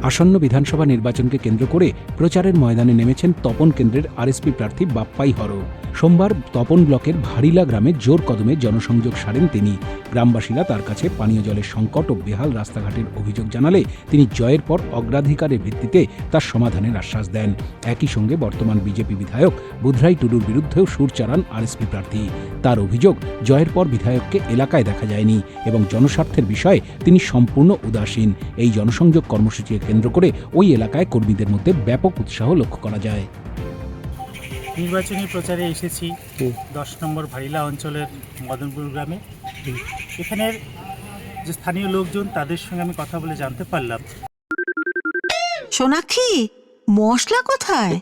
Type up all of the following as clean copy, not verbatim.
আসন্ন বিধানসভা নির্বাচনকে কেন্দ্র করে প্রচারের ময়দানে নেমেছেন তপন কেন্দ্রের আরএসপি প্রার্থী বাপ্পাই হরো। সোমবার তপন ব্লকের ভারিলা গ্রামে জোর কদমে জনসংযোগ সারেন তিনি। গ্রামবাসীরা তার কাছে পানীয় জলের সংকট ও বেহাল রাস্তাঘাটের অভিযোগ জানালে তিনি জয়ের পর অগ্রাধিকারের ভিত্তিতে তার সমাধানের আশ্বাস দেন। একই সঙ্গে বর্তমান বিজেপি বিধায়ক বুধরাই টুডুর বিরুদ্ধেও সুর চালান আরএসপি প্রার্থী। তার অভিযোগ, জয়ের পর বিধায়ককে এলাকায় দেখা যায়নি এবং জনস্বার্থের বিষয়ে তিনি সম্পূর্ণ উদাসীন। এই জনসংযোগ কর্মসূচিকে কেন্দ্র করে ওই এলাকায় কর্মীদের মধ্যে ব্যাপক উৎসাহ লক্ষ্য করা যায়। নির্বাচনী প্রচারে এসেছি 10 নম্বর ভারিলা অঞ্চলের মদনপুর গ্রামে। এখানের যে স্থানীয় লোকজন, তাদের সঙ্গে আমি কথা বলে জানতে পারলাম। সোনাক্ষী, মশলা কোথায়?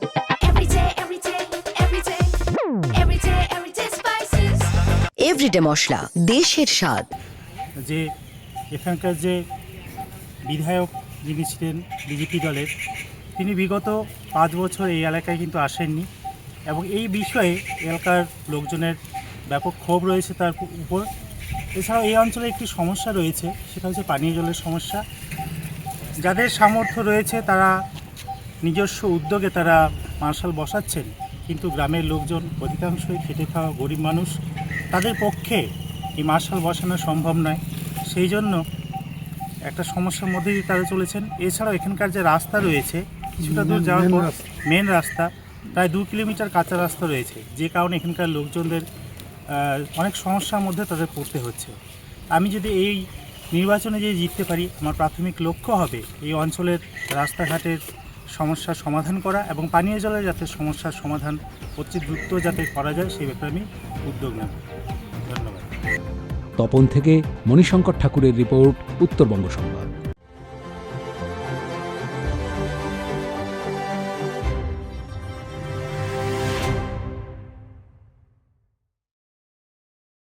এভরিডে মশলা, দেশের স্বাদ। যে এখানকার যে বিধায়ক যিনি ছিলেন বিজেপি দলের, তিনি বিগত 5 বছর এই এলাকায় কিন্তু আসেননি এবং এই বিষয়ে এলাকার লোকজনের ব্যাপক ক্ষোভ রয়েছে তার উপর। এছাড়াও এই অঞ্চলে একটি সমস্যা রয়েছে, সেটা হচ্ছে পানীয় জলের সমস্যা। যাদের সামর্থ্য রয়েছে তারা নিজস্ব উদ্যোগে তারা মার্শাল বসাচ্ছেন, কিন্তু গ্রামের লোকজন অধিকাংশই খেটে খাওয়া গরিব মানুষ, তাদের পক্ষে এই মার্শাল বসানো সম্ভব নয়। সেই জন্য একটা সমস্যার মধ্যে দিয়ে তারা চলেছেন। এছাড়াও এখানকার যে রাস্তা রয়েছে, কিছুটা দূর যাওয়ার পর মেন রাস্তা, প্রায় 2 কিলোমিটার কাঁচা রাস্তা রয়েছে, যে কারণে এখানকার লোকজনদের অনেক সমস্যার মধ্যে তাদের পড়তে হচ্ছে। আমি যদি এই নির্বাচনে যে জিততে পারি, আমার প্রাথমিক লক্ষ্য হবে এই অঞ্চলের রাস্তাঘাটের সমস্যার সমাধান করা এবং পানীয় জলের যাতে সমস্যার সমাধান অতি দ্রুত যাতে করা যায় সেই ব্যাপারে আমি উদ্যোগ নেব। ধন্যবাদ। তপন থেকে মণিশঙ্কর ঠাকুরের রিপোর্ট, উত্তরবঙ্গ সংবাদ।